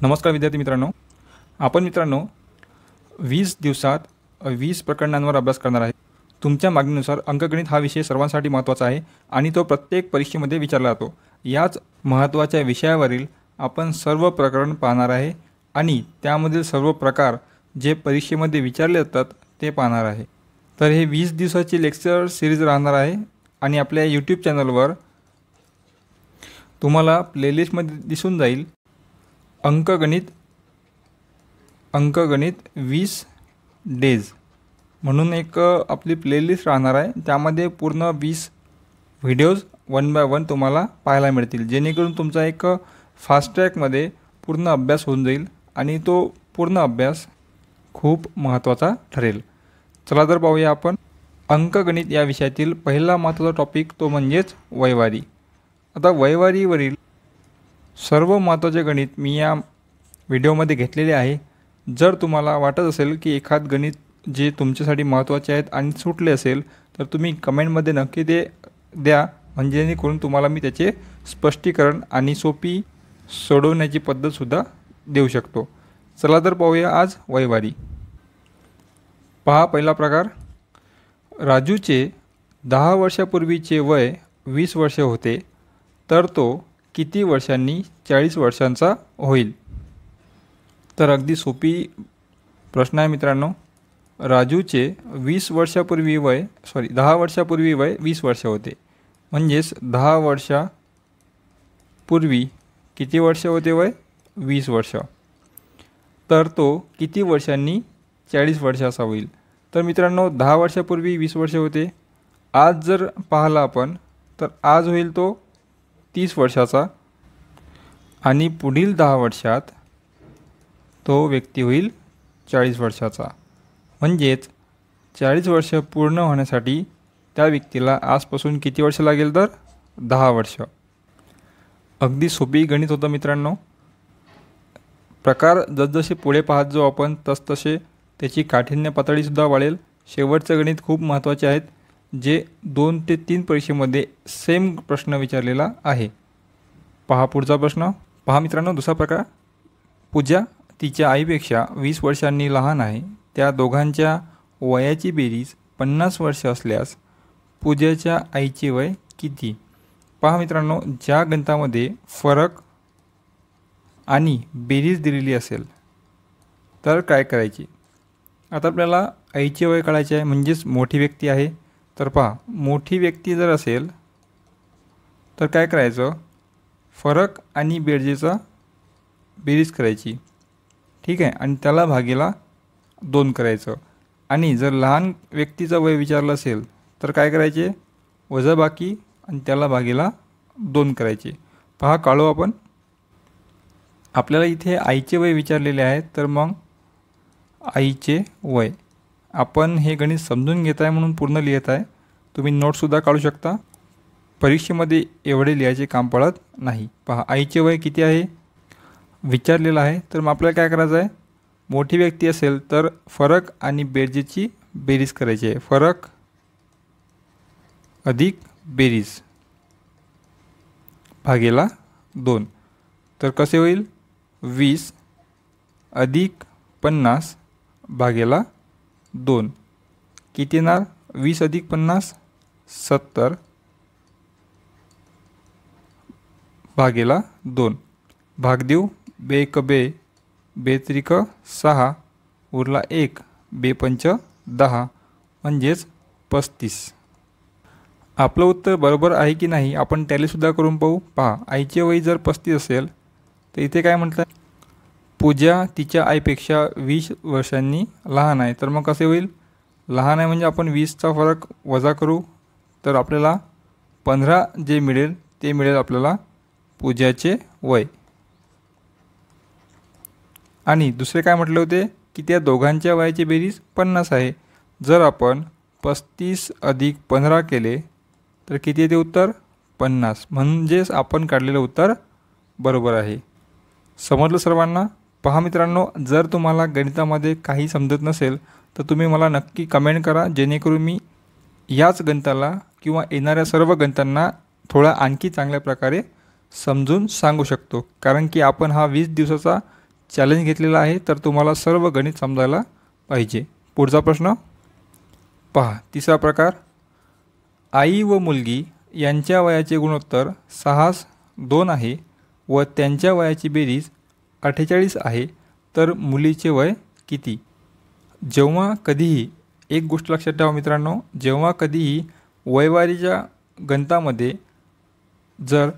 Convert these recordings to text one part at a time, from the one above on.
नमस्कार विद्यार्थी मित्रांनो, आपण मित्रांनो 20 दिवसात 20 प्रकरणांवर अभ्यास करणार आहे। तुमच्या मागणीनुसार अंकगणित हा विषय सर्वांसाठी महत्त्वाचा आहे आणि तो प्रत्येक परीक्षेमध्ये विचारला जातो। याच महत्त्वाच्या विषयावरील आपण सर्व प्रकरण पाहणार आहे आणि त्यामधील सर्व प्रकार जे परीक्षेमध्ये विचारले जातात ते पाहणार आहे। तर हे 20 दिवसाची लेक्चर सिरीज राहणार आहे आणि आपल्या YouTube चॅनलवर तुम्हाला प्लेलिस्टमध्ये दिसून जाईल अंकगणित 20 डेज म्हणून एक आपली प्लेलिस्ट राहणार आहे। त्यामध्ये पूर्ण 20 व्हिडिओज वन बाय वन तुम्हाला पाहायला मिळतील, जेणेकरून तुमचा एक फास्ट ट्रॅकमध्ये पूर्ण अभ्यास होऊन जाईल आणि तो पूर्ण अभ्यास खूप महत्त्वाचा ठरेल। चला तर पाहूया आपण अंकगणित या विषयातील पहिला महत्त्वाचा टॉपिक, तो म्हणजेच वयवारी। आता वयवारीवरील सर्व महत्त्वाचे गणित मी या व्हिडिओमध्ये घेतलेले आहे। जर तुम्हाला वाटत असेल की एखाद गणित जे तुमच्यासाठी महत्त्वाचे आहेत आणि सुटले असेल तर तुम्ही कमेंटमध्ये नक्की ते द्या, म्हणजे जेणेकरून तुम्हाला मी त्याचे स्पष्टीकरण आणि सोपी सोडवण्याची पद्धतसुद्धा देऊ शकतो। चला तर पाहूया आज वयवारी। पहा पहिला प्रकार, राजूचे 10 वर्षापूर्वीचे वय 20 वर्षे होते, तर तो किती वर्षांनी 40 वर्षांचा होईल? तर अगदी सोपी प्रश्न आहे मित्रांनो। राजूचे 10 वर्षापूर्वी वय 20 वर्ष होते, म्हणजेच 10 वर्षापूर्वी किती वर्ष होते वय? 20 वर्ष। तर तो किती वर्षांनी 40 वर्षाचा होईल? तर मित्रांनो 10 वर्षापूर्वी 20 वर्ष होते, आज जर पाहिला आपण तर आज होईल तो 30 वर्षाचा आणि पुढील 10 वर्षात तो व्यक्ती होईल 40 वर्षाचा। म्हणजेच 40 वर्ष पूर्ण होण्यासाठी त्या व्यक्तीला आजपासून किती वर्ष लागेल? तर 10 वर्ष। अगदी सोपी गणित होतं मित्रांनो। प्रकार जसजसे पुढे पाहत जाऊ आपण तसतसे त्याची काठिण्य पातळीसुद्धा वाढेल। शेवटचे गणित खूप महत्त्वाचे आहेत, जे 2 ते 3 परीक्षेमध्ये सेम प्रश्न विचारलेला आहे। पहा पुढचा प्रश्न। पहा मित्रांनो, दुसरा प्रकार, पूजा तिच्या आईपेक्षा 20 वर्षांनी लहान आहे, त्या दोघांच्या वयाची बेरीज 50 वर्ष असल्यास पूजाच्या आईचे वय किती? पहा मित्रांनो, ज्या गणितामध्ये फरक आणि बेरीज दिलेली असेल तर काय करायची? आता आपल्याला आईचे वय काढायचे आहे, म्हणजेच मोठी व्यक्ती आहे। तर पहा, मोठी व्यक्ती जर असेल तर काय करायचं? फरक आणि बेरजेचा बेरीज करायची, ठीक आहे, आणि त्याला भागीला 2 करायचं। आणि जर लहान व्यक्तीचं वय विचारलं असेल तर काय करायचे? वजाबाकी आणि त्याला भागीला 2 करायचे। पहा काढू आपण। आपल्याला इथे आईचे वय विचारलेले आहे, तर मग आईचे वय आपण हे गणित समजून घेत आहे म्हणून पूर्ण लिहित आहे। तुम्ही नोटसुद्धा काढू शकता, परीक्षेमध्ये एवढे लिहायचे काम पडत नाही। पहा आईचे वय किती आहे विचारलेलं आहे, तर मग आपल्याला काय करायचं आहे? मोठी व्यक्ती असेल तर फरक आणि बेरजेची बेरीज करायची आहे। फरक अधिक बेरीज भागेला 2। तर कसे होईल? 20 अधिक 50 भागेला 2 किती येणार? 20 अधिक 50 70 भागेला 2। भाग देऊ, 2 एक 2, 2 त्रिक 6, उरला 1, 2 पंच 10, म्हणजेच 35। आपलं उत्तर बरोबर आहे की नाही आपण टॅलीसुद्धा करून पाहू। पहा, आईचे वय जर 35 असेल तर इथे काय म्हटलं? पूजा तिच्या आईपेक्षा 20 वर्षांनी लहान आहे, तर मग कसे होईल? लहान आहे म्हणजे आपण 20चा फरक वजा करू, तर आपल्याला 15 जे मिळेल ते मिळेल आपल्याला पूजाचे वय। आणि दुसरे काय म्हटले होते की त्या दोघांच्या वयाची बेरीज 50 आहे। जर आपण 35 अधिक 15 केले तर किती येते उत्तर? 50, म्हणजेच आपण काढलेलं उत्तर बरोबर आहे। समजलं सर्वांना? पहा मित्रांनो, जर तुम्हाला गणितामध्ये काही समजत नसेल तर तुम्ही मला नक्की कमेंट करा, जेणेकरून मी याच गणिताला किंवा येणाऱ्या सर्व गणितांना थोडा आणखी चांगल्या प्रकारे समजून सांगू शकतो। कारण की आपण हा 20 दिवसाचा चॅलेंज घेतलेला आहे, तर तुम्हाला सर्व गणित समजायला पाहिजे. पुढचा प्रश्न पहा. तिसरा प्रकार, आई व मुलगी यांच्या वयाचे गुणोत्तर 6:2 आहे व त्यांच्या वयाची बेरीज 48 आहे, तर मुलीचे वय किती? जेव्हा कधीही एक गोष्ट लक्षात ठेवा मित्रांनो, जेव्हा कधीही वयवारीच्या गणितामध्ये जर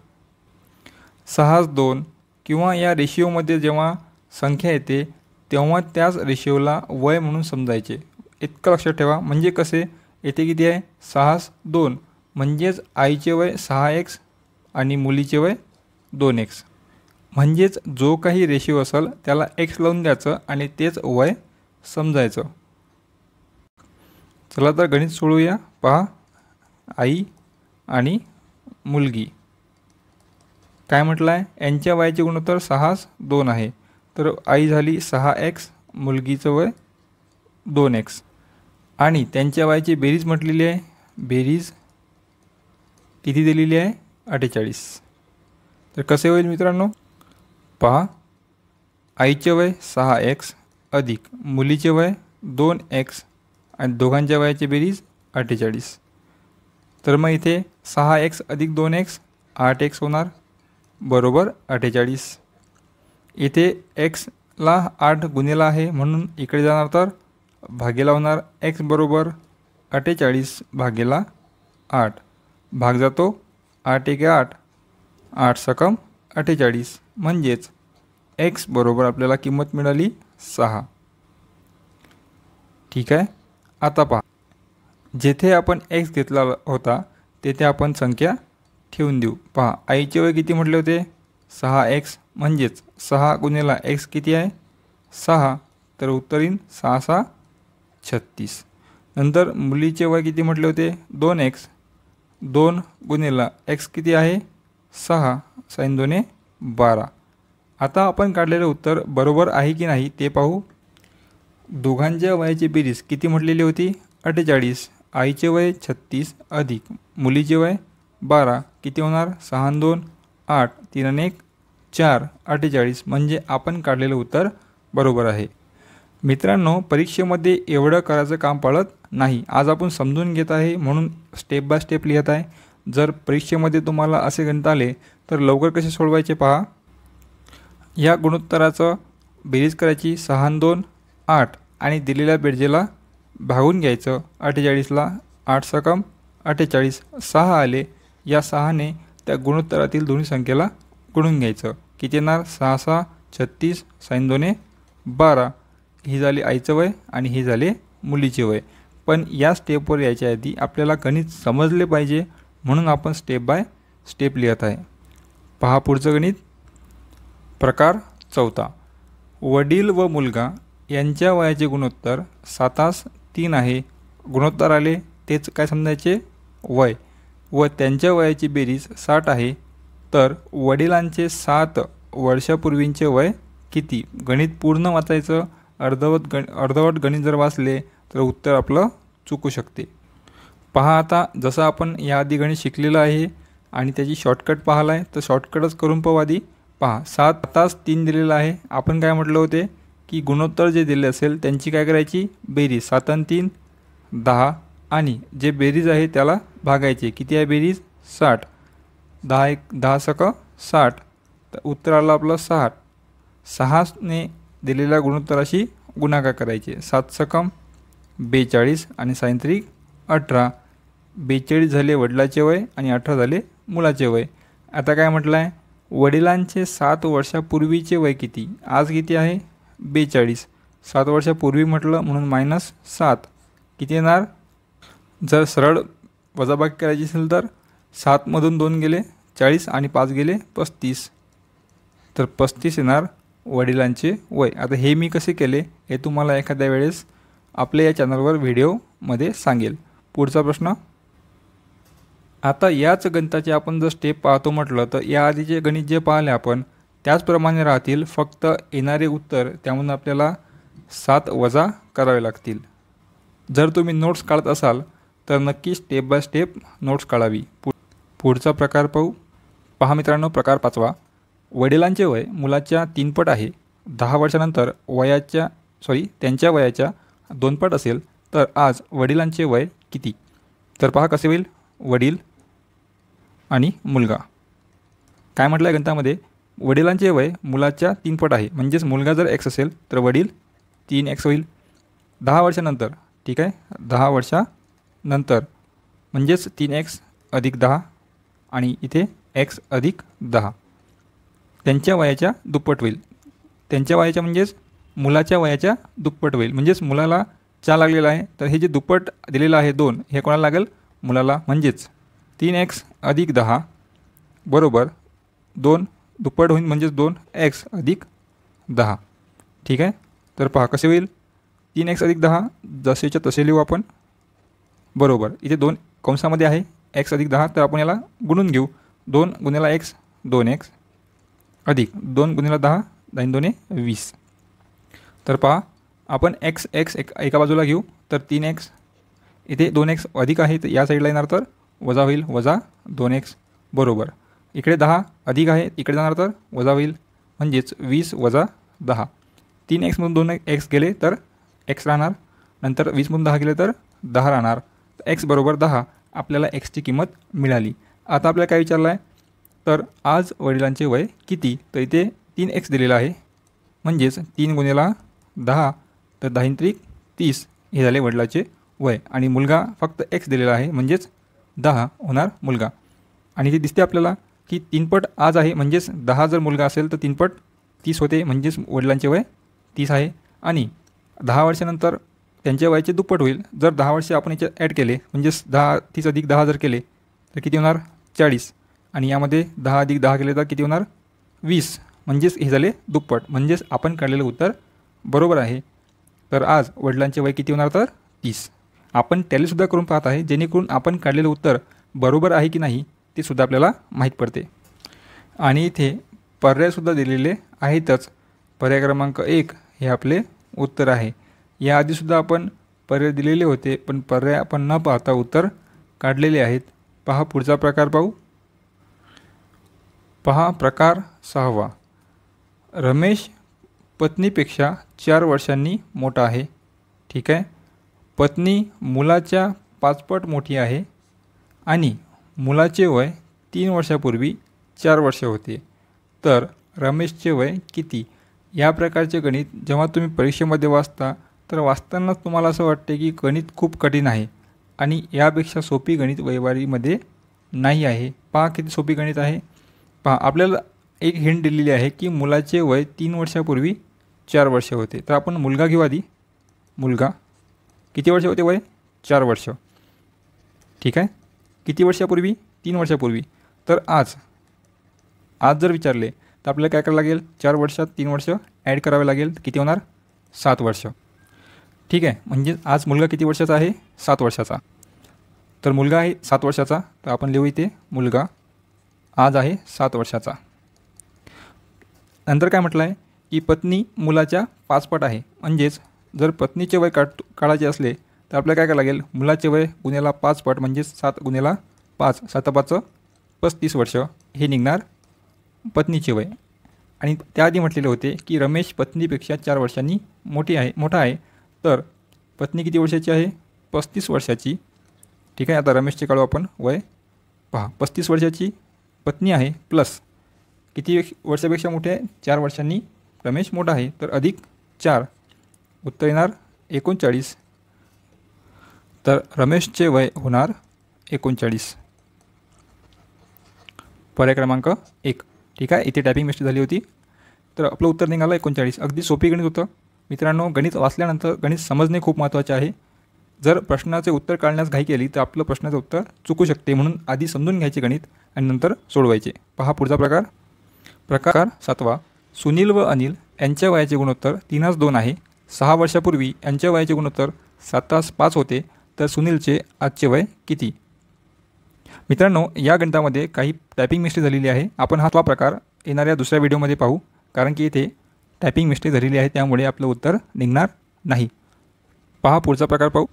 6:2 किंवा या रेशिओमध्ये जेव्हा संख्या येते तेव्हा त्याच रेशिओला वय म्हणून समजायचे. इतकं लक्षात ठेवा. म्हणजे कसे, येथे किती आहे 6:2, म्हणजेच आईचे वय 6x आणि मुलीचे वय 2x. म्हणजेच जो काही रेशिओ असेल त्याला x लावून द्यायचं आणि तेच वय समजायचं. चला तर गणित सोडवूया. पहा, आई आणि मुलगी काय म्हटलं आहे, यांच्या वयाचे गुणोत्तर 6:2 आहे, तर आई झाली 6x, मुलगीचं वय 2x आणि त्यांच्या वयाची बेरीज म्हटलेली आहे. बेरीज किती दिलेली आहे 48. तर कसे होईल मित्रांनो, पहा, आईचे वय 6x अधिक मुलीचे वय 2x आणि दोघांच्या वयाची बेरीज 48. तर मग इथे 6x अधिक 2x 8x होणार बरोबर 48. इथे xला 8 गुणिला आहे म्हणून इकडे जाणार तर भागेला होणार. x बरोबर 48 भागेला 8. भाग जातो 8 1 8, 8 सकम 48, म्हणजेच x बरोबर आपल्याला किंमत मिळाली 6. ठीक आहे. आता पहा, जेथे आपण x घेतला होता तेथे आपण संख्या ठेवून देऊ. पहा, आईचे वय किती म्हटले होते 6x, म्हणजेच 6 गुणिला x किती आहे 6, तर उत्तर येईल 6 6 36. नंतर मुलीचे वय किती म्हटले होते 2x, 2 गुणिला x किती आहे 6, साइन 2 12. आता आपण काढलेले उत्तर बरोबर आहे की नाही ते पाहू. दोघांच्या वयाची बेरीज किती म्हटलेली होती 48. आईचे वय 36 अधिक मुलीचे वय 12 किती होणार 6 2 8, 3 1 4, 48, म्हणजे आपण काढलेलं उत्तर बरोबर आहे. मित्रांनो, परीक्षेमध्ये एवढं करायचं काम पडत नाही. आज आपण समजून घेत आहे म्हणून स्टेप बाय स्टेप लिहित आहे. जर परीक्षेमध्ये तुम्हाला असे गणित आले तर लवकर कसे सोडवायचे पहा. या गुणोत्तराचं बेरीज करायची 6 2 8 आणि दिलेल्या बेरजेला भागून घ्यायचं. 48ला 8 सकम 48, 6 आले. या 6ने त्या गुणोत्तरातील दोन्ही संख्येला गुणून घ्यायचं. किती येणार 6 6 36, साइन 2 12. ही झाली आईचं वय आणि ही झाले मुलीचे वय. पण या स्टेपवर यायच्या आधी आपल्याला गणित समजले पाहिजे म्हणून आपण स्टेप बाय स्टेप लिहित आहे. पहा पुढचं गणित. प्रकार चौथा, वडील व मुलगा यांच्या वयाचे गुणोत्तर 7:3 आहे. गुणोत्तर आले तेच काय समजायचे वय, व त्यांच्या वयाची बेरीज 60 आहे, तर वडिलांचे 7 वर्षापूर्वींचे वय किती? गणित पूर्ण वाचायचं. अर्धवट गणित जर वाचले तर उत्तर आपलं चुकू शकते. पहा, आता जसं आपण याआधी गणित शिकलेलं आहे आणि त्याची शॉर्टकट पाहिला आहे तर शॉर्टकटच करून पाहू आधी. पहा, 7:3 दिलेलं आहे. आपण काय म्हटलं होते की गुणोत्तर जे दिले असेल त्यांची काय करायची बेरीज. 7 आणि 3 10 आणि जे बेरीज आहे त्याला भागायचे. किती आहे बेरीज 60. 10 सक 60, तर उत्तर आलं आपलं 60. 6ने दिलेल्या गुणोत्तराशी गुणाकार करायचे. 7 सकम 42 आणि साइन 3 18. 42 झाले वडिलाचे वय आणि 18 झाले मुलाचे वय. आता काय म्हटलं आहे, वडिलांचे 7 वर्षापूर्वीचे वय किती? आज किती आहे 42. 7 वर्षापूर्वी म्हटलं म्हणून -7 किती येणार. जर सरळ वजाबाकी करायची असेल तर 7मधून 2 गेले 40 आणि 5 गेले 35, तर 35 येणार वडिलांचे वय. आता हे मी कसे केले हे तुम्हाला एखाद्या वेळेस आपल्या या चॅनलवर व्हिडिओमध्ये सांगेल. पुढचा प्रश्न. आता याच गणिताचे आपण जर स्टेप पाहतो म्हटलं तर याआधीचे गणित जे पाहिले आपण त्याचप्रमाणे राहतील, फक्त येणारे उत्तर त्यामधून आपल्याला 7 वजा करावे लागतील. जर तुम्ही नोट्स काढत असाल तर नक्की स्टेप बाय स्टेप नोट्स काढावी. पुढचा प्रकार पाहू. पहा मित्रांनो, प्रकार 5वा, वडिलांचे वय मुलाच्या 3 पट आहे 10 वर्षानंतर त्यांच्या वयाच्या 2 पट असेल तर आज वडिलांचे वय किती? तर पहा कसे होईल, वडील आणि मुलगा. काय म्हटलं आहे गणितामध्ये, वडिलांचे वय मुलाच्या 3 पट आहे, म्हणजेच मुलगा जर x असेल तर वडील 3x होईल. 10 वर्षानंतर, ठीक आहे, 10 वर्षानंतर म्हणजेच 3x अधिक 10 आणि इथे x अधिक 10 त्यांच्या वयाच्या दुप्पट होईल. त्यांच्या वयाच्या म्हणजेच मुलाच्या वयाच्या दुप्पट होईल. म्हणजेच मुलाला 4 लागलेला आहे, तर हे जे दुप्पट दिलेलं आहे 2, हे कोणाला लागेल, मुलाला. म्हणजेच 3x अधिक 10 बरोबर 2 दुप्पट होईल, म्हणजेच 2x अधिक 10. ठीक आहे. तर पहा कसे होईल, 3x अधिक 10 जसेच्या तसे लिहू आपण. बरोबर, इथे 2 कंसामध्ये आहे x अधिक 10, तर आपण याला गुणून घेऊ. 2 गुणिला x 2x अधिक 2 गुणिला 10 10 2 20. तर पहा आपण x एका बाजूला घेऊ, तर 3x इथे 2x अधिक आहे, तर या साईडला येणार तर वजा होईल, वजा 2x बरोबर. इकडे 10 अधिक आहे, इकडे जाणार तर वजा होईल, म्हणजेच 20 वजा 10. 3x मधून 2x गेले तर x राहणार, नंतर 20 मधून 10 गेले तर 10 राहणार. तर x बरोबर 10 आपल्याला xची किंमत मिळाली. आता आपल्याला काय विचारलं आहे, तर आज वडिलांचे वय किती? तर इथे 3x दिलेला आहे, म्हणजेच 3 गुणिला 10 तर 10 त्रिक 30 हे झाले वडिलाचे वय. आणि मुलगा फक्त x दिलेला आहे, म्हणजेच 10 होणार मुलगा. आणि ते दिसते आपल्याला की 3 पट आज आहे, म्हणजेच 10 जर मुलगा असेल तर 3 पट 30 होते, म्हणजेच वडिलांचे वय 30 आहे. आणि 10 वर्षानंतर त्यांच्या वयाचे दुप्पट होईल. जर 10 वर्षे आपण याच्यात ॲड केले, म्हणजेच 30 अधिक 10 जर केले तर किती होणार, 40. आणि यामध्ये 10 अधिक 10 केले तर किती होणार, 20. म्हणजेच हे झाले दुप्पट, म्हणजेच आपण काढलेलं उत्तर बरोबर आहे. तर आज वडिलांचे वय किती होणार, तर 30. आपण टॅलीसुद्धा करून पाहत आहे, जेणेकरून आपण काढलेलं उत्तर बरोबर आहे की नाही ते सुद्धा आपल्याला माहीत पडते. आणि इथे पर्यायसुद्धा दिलेले आहेतच. पर्याय क्रमांक 1 हे आपले उत्तर आहे. याआधीसुद्धा आपण पर्याय दिलेले होते, पण पर्याय आपण न पाहता उत्तर काढलेले आहेत. पहा पुढचा प्रकार पाहू. पहा प्रकार 6. रमेश पत्नीपेक्षा 4 वर्षांनी मोठा आहे. ठीक आहे. पत्नी मुलाच्या 5 पट मोठी आहे आणि मुलाचे वय 3 वर्षापूर्वी 4 वर्षे होते. तर रमेशचे वय किती? या प्रकारचे गणित जेव्हा तुम्ही परीक्षेमध्ये वाचता, तर वाचतानाच तुम्हाला असं वाटते की गणित खूप कठीण आहे आणि यापेक्षा सोपी गणित वैवारीमध्ये नाही आहे. पहा किती सोपी गणित आहे. पहा आपल्याला एक हिंट दिलेली आहे की मुलाचे वय 3 वर्षापूर्वी 4 वर्षे होते. तर आपण मुलगा घेऊ आधी. मुलगा किती वर्ष होते वय, 4 वर्ष. ठीक आहे. किती वर्षापूर्वी, 3 वर्षापूर्वी. तर आज जर विचारले तर आपल्याला काय करावं लागेल, 4 वर्षात 3 वर्ष ॲड करावे लागेल. किती होणार, 7 वर्ष. ठीक आहे. म्हणजे आज मुलगा किती वर्षाचा आहे, 7 वर्षाचा. तर मुलगा आहे 7 वर्षाचा, तर आपण लिहू इथे मुलगा आज आहे 7 वर्षाचा. नंतर काय म्हटलं आहे की पत्नी मुलाच्या 5 पट आहे. म्हणजेच जर पत्नीचे वय काढायचे असले तर आपल्याला काय करावं लागेल, मुलाचे वय गुणिला 5 पट, म्हणजेच 7 गुणिला 5 7 5 35 वर्ष हे निघणार पत्नीचे वय. आणि त्याआधी म्हटलेले होते की रमेश पत्नीपेक्षा 4 वर्षांनी मोठा आहे. तर पत्नी किती वर्षाची आहे, 35 वर्षाची. ठीक आहे. आता रमेशचे काढू आपण वय. पहा 35 वर्षाची पत्नी आहे, प्लस किती वर्षापेक्षा मोठे आहे, 4 वर्षांनी रमेश मोठा आहे. तर अधिक 4 उत्तर येणार 39. तर रमेशचे वय होणार 39. पर्याय क्रमांक 1. ठीक आहे. इथे टायपिंग मिस्टेक झाली होती, तर आपलं उत्तर निघालं 39. अगदी सोपी गणित होतं मित्रांनो. गणित वाचल्यानंतर गणित समजणे खूप महत्त्वाचे आहे. जर प्रश्नाचे उत्तर काढण्यास घाई केली तर आपलं प्रश्नाचं उत्तर चुकू शकते, म्हणून आधी समजून घ्यायचे गणित आणि नंतर सोडवायचे. पहा पुढचा प्रकार. प्रकार 7. सुनील व अनिल यांच्या वयाचे गुणोत्तर 3:2 आहे. 6 वर्षापूर्वी यांच्या वयाचे गुणोत्तर 7:5 होते. तर सुनीलचे आजचे वय किती? मित्रांनो, या गणितामध्ये काही टायपिंग मिस्टेक झालेली आहे. आपण हा प्रकार येणाऱ्या दुसऱ्या व्हिडिओमध्ये पाहू, कारण की इथे टायपिंग मिस्टेक झालेली आहे, त्यामुळे आपलं उत्तर निघणार नाही. पहा पुढचा प्रकार पाहू.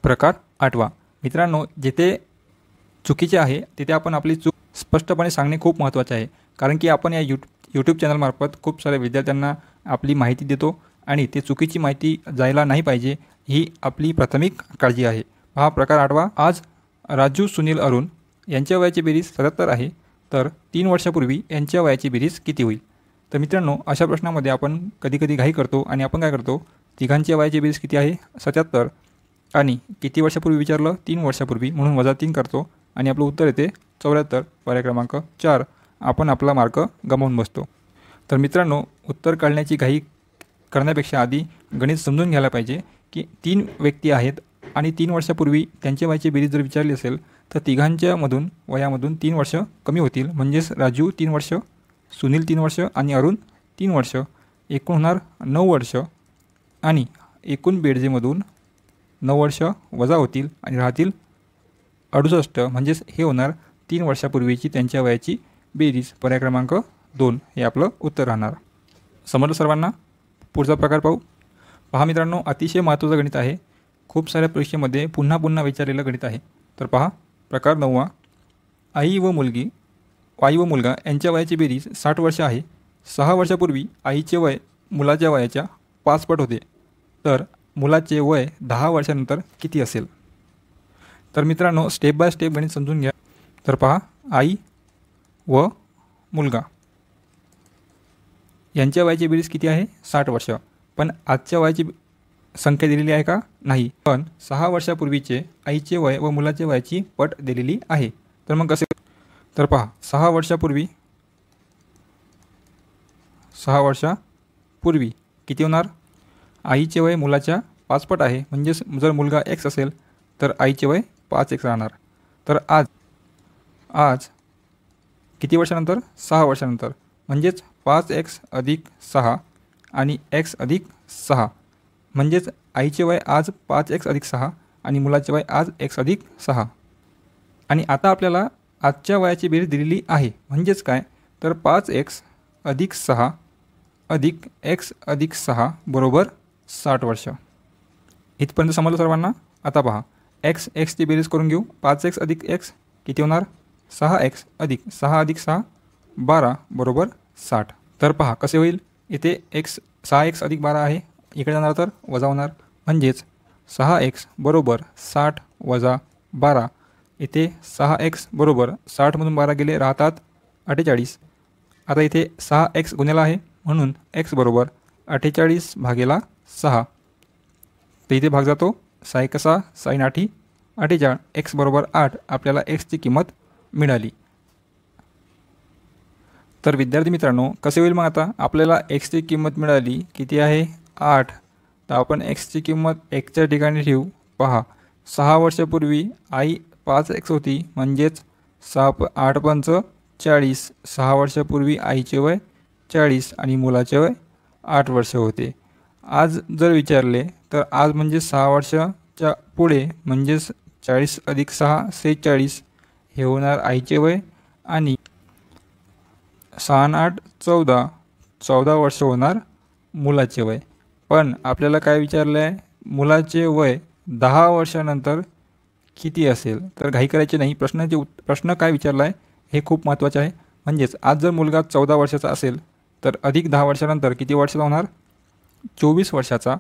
प्रकार 8. मित्रांनो, जिथे चुकीचे आहे तिथे आपण आपली चूक स्पष्टपणे सांगणे खूप महत्त्वाचे आहे. कारण की आपण या यूट्यूब चॅनलमार्फत खूप साऱ्या विद्यार्थ्यांना आपली माहिती देतो आणि ते चुकीची माहिती जायला नाही पाहिजे ही आपली प्राथमिक काळजी आहे. हा प्रकार 8वा. आज राजू, सुनील, अरुण यांच्या वयाची बेरीज 77 आहे, तर 3 वर्षापूर्वी यांच्या वयाची बेरीज किती होईल? तर मित्रांनो, अशा प्रश्नामध्ये आपण कधी घाई करतो आणि आपण काय करतो, तिघांच्या वयाची बेरीज किती आहे 77 आणि किती वर्षापूर्वी विचारलं 3 वर्षापूर्वी, म्हणून -3 करतो आणि आपलं उत्तर येते 74. पर्याय क्रमांक 4. आपण आपला मार्क गमावून बसतो. तर मित्रांनो, उत्तर काढण्याची घाई करण्यापेक्षा आधी गणित समजून घ्यायला पाहिजे की 3 व्यक्ती आहेत आणि 3 वर्षापूर्वी त्यांच्या वयाची बेरीज जर विचारली असेल तर तिघांच्या वयामधून 3 वर्ष कमी होतील. म्हणजेच राजू 3 वर्ष, सुनील 3 वर्ष आणि अरुण 3 वर्ष, एकूण होणार 9 वर्ष आणि एकूण बेरजेमधून 9 वर्ष वजा होतील आणि राहतील 68. म्हणजेच हे होणार 3 वर्षापूर्वीची त्यांच्या वयाची बेरीज. पर्याय क्रमांक 2 हे आपलं उत्तर राहणार. समजलं सर्वांना? पुढचा प्रकार पाहू. पहा मित्रांनो, अतिशय महत्त्वाचं गणित आहे. खूप साऱ्या परीक्षेमध्ये पुन्हा विचारलेलं गणित आहे. तर पहा, प्रकार 9वा. आई व मुलगा यांच्या वयाची बेरीज 60 वर्ष आहे. 6 वर्षापूर्वी आईचे वय मुलाच्या वयाच्या 5 पट होते, तर मुलाचे वय 10 वर्षानंतर किती असेल? तर मित्रांनो, स्टेप बाय स्टेप गणित समजून घ्या. तर पहा, आई व मुलगा यांच्या वयाची बेरीज किती आहे 60 वर्ष. पण आजच्या वयाची संख्या दिलेली आहे का? नाही. पण 6 वर्षापूर्वीचे आईचे वय व मुलाचे वयाची पट दिलेली आहे. तर मग कसे? तर पहा, 6 वर्षापूर्वी किती होणार? आईचे वय मुलाच्या 5 पट आहे. म्हणजेच जर मुलगा x असेल तर आईचे वय 5x राहणार. तर आज किती वर्षानंतर? 6 वर्षानंतर. म्हणजेच 5x अधिक 6 आणि x अधिक 6. म्हणजेच आईचे वय आज 5x अधिक 6 आणि मुलाचे वय आज x अधिक 6. आणि आता आपल्याला आजच्या वयाची बेरीज दिलेली आहे. म्हणजेच काय? तर 5x अधिक 6 अधिक x अधिक 6 बरोबर 60 वर्ष. इथपर्यंत समजलं सर्वांना? आता पहा, xची बेरीज करून घेऊ. 5x अधिक x किती होणार? 6x अधिक 6 अधिक 6 12 बरोबर 60. तर पहा कसे होईल. इथे 6x अधिक 12 आहे, इकडे जाणार तर वजा होणार. म्हणजेच 6x बरोबर 60 वजा 12. इथे 6x बरोबर 60मधून 12 गेले, राहतात 48. आता इथे 6x गुणिला आहे म्हणून x बरोबर 48 भागेला 6. तर इथे भाग जातो. 6 × 6 sin 8 48. x बरोबर 8. आपल्याला xची किंमत मिळाली. तर विद्यार्थी मित्रांनो, कसे होईल मग? आता आपल्याला xची किंमत मिळाली किती आहे? 8. तर आपण xची किंमत xच्या ठिकाणी ठेवू. पहा, 6 वर्षापूर्वी आई 5x होती, म्हणजेच 8 पंच 40. 6 वर्षापूर्वी आईचे वय 40 आणि मुलाचे वय 8 वर्ष होते. आज जर विचारले तर आज म्हणजे 6 वर्षाच्या पुढे, म्हणजेच 40 अधिक 6 46 हे होणार आईचे वय आणि 6 आणि 8 14 वर्ष होणार मुलाचे वय. पण आपल्याला काय विचारलं आहे? मुलाचे वय 10 वर्षानंतर किती असेल? तर घाई करायची नाही. प्रश्न काय विचारला आहे हे खूप महत्त्वाचे आहे. म्हणजेच आज जर मुलगा 14 वर्षाचा असेल तर अधिक 10 वर्षानंतर किती वर्षाचा होणार? 24 वर्षाचा.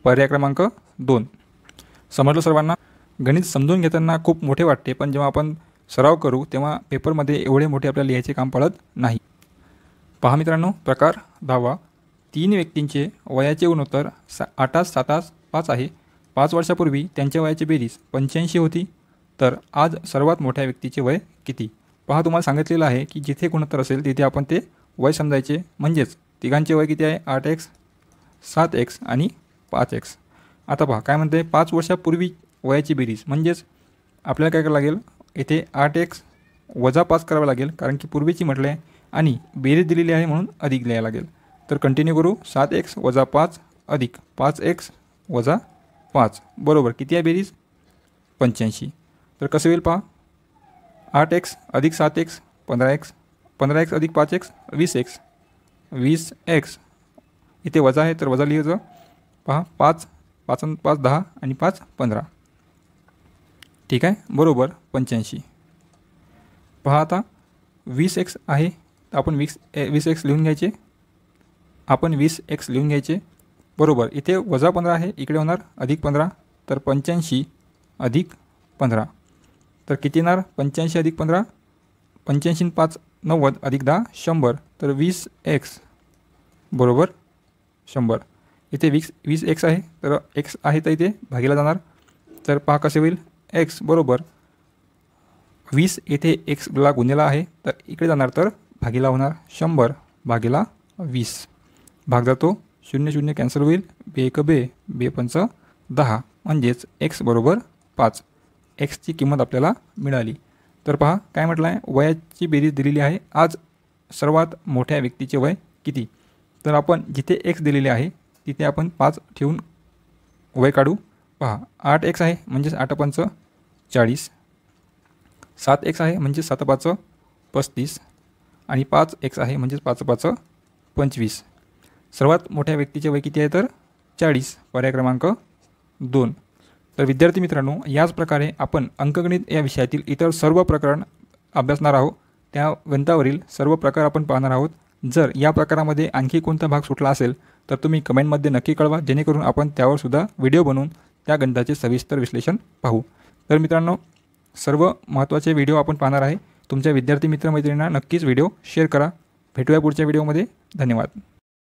पर्याय क्रमांक 2. समजलं सर्वांना? गणित समजून घेताना खूप मोठे वाटते, पण जेव्हा आपण सराव करू तेव्हा पेपरमध्ये एवढे मोठे आपल्याला लिहायचे काम पडत नाही. पहा मित्रांनो, प्रकार 10वा. 3 व्यक्तींचे वयाचे गुणोत्तर 8 7 5 आहे. 5 वर्षापूर्वी त्यांच्या वयाची बेरीज 85 होती, तर आज सर्वात मोठ्या व्यक्तीचे वय किती? पहा, तुम्हाला सांगितलेलं आहे की जिथे गुणोत्तर असेल तिथे आपण ते वय समजायचे. म्हणजेच तिघांचे वय किती आहे? 8x 7x आणि 5x. आता पहा काय म्हणते, 5 वर्षापूर्वी वयाची बेरीज. म्हणजेच आपल्याला काय करावं लागेल? इथे 8x वजा 5 करावं लागेल, कारण की पूर्वीची म्हटलं आहे आणि बेरीज दिलेली आहे म्हणून अधिक लिहायला लागेल. तर कंटिन्यू करू. 7x वजा 5 अधिक 5x वजा 5 बरोबर किती आहे बेरीज? 85. तर कसं होईल पहा, 8x अधिक 7x 15x, 15x अधिक 5x 20x, 20x इथे वजा आहे तर वजा लिहायचं. पहा, 5 5 5 10 आणि 5 15. ठीक आहे, बरोबर 85. पहा आता 20x आहे तर आपण 20x लिहून घ्यायचे. आपण 20x लिहून घ्यायचे बरोबर. इथे वजा 15 आहे, इकडे होणार अधिक 15, तर 85 अधिक 15. तर किती येणार 85 अधिक 15, 85 आणि 5 90 अधिक 10 100, तर 20x बरोबर 100. इथे 20x आहे, तर x आहे तर इथे भागीला जाणार. तर पहा कसे होईल, x बरोबर 20 येथे xला गुणलेला आहे तर इकडे जाणार तर भागीला होणार 100 भागीला 20. भाग जातो 0 0 कॅन्सल होईल, बे 1 बे, बे 5 10, म्हणजेच x बरोबर 5. xची किंमत आपल्याला मिळाली. तर पहा काय म्हटलं आहे, वयाची बेरीज दिलेली आहे. आज सर्वात मोठ्या व्यक्तीचे वय किती. तर आपण जिथे x दिलेले आहे तिथे आपण 5 ठेवून वय काढू. पहा 8x आहे म्हणजेच 8 5 40, 7x आहे म्हणजे 7 5 35 आणि 5x आहे म्हणजेच 5 5 25. सर्वात मोठ्या व्यक्तीचे वय किती आहे तर 40, पर्याय क्रमांक 2. तर विद्यार्थी मित्रांनो, याच प्रकारे आपण अंकगणित या विषयातील इतर सर्व प्रकरण अभ्यासणार आहोत. त्या गणितावरील सर्व प्रकार आपण पाहणार आहोत. जर या प्रकारामध्ये आणखी कोणता भाग सुटला असेल तर तुम्ही कमेंटमध्ये नक्की कळवा, जेणेकरून आपण त्यावर सुद्धा व्हिडिओ बनवून त्या गणिताचे सविस्तर विश्लेषण पाहू. तर मित्रांनो, सर्व महत्त्वाचे व्हिडिओ आपण पाहणार आहे. तुमच्या विद्यार्थी मित्रमैत्रिणींना नक्कीच व्हिडिओ शेअर करा. भेटूया पुढच्या व्हिडिओमध्ये. धन्यवाद.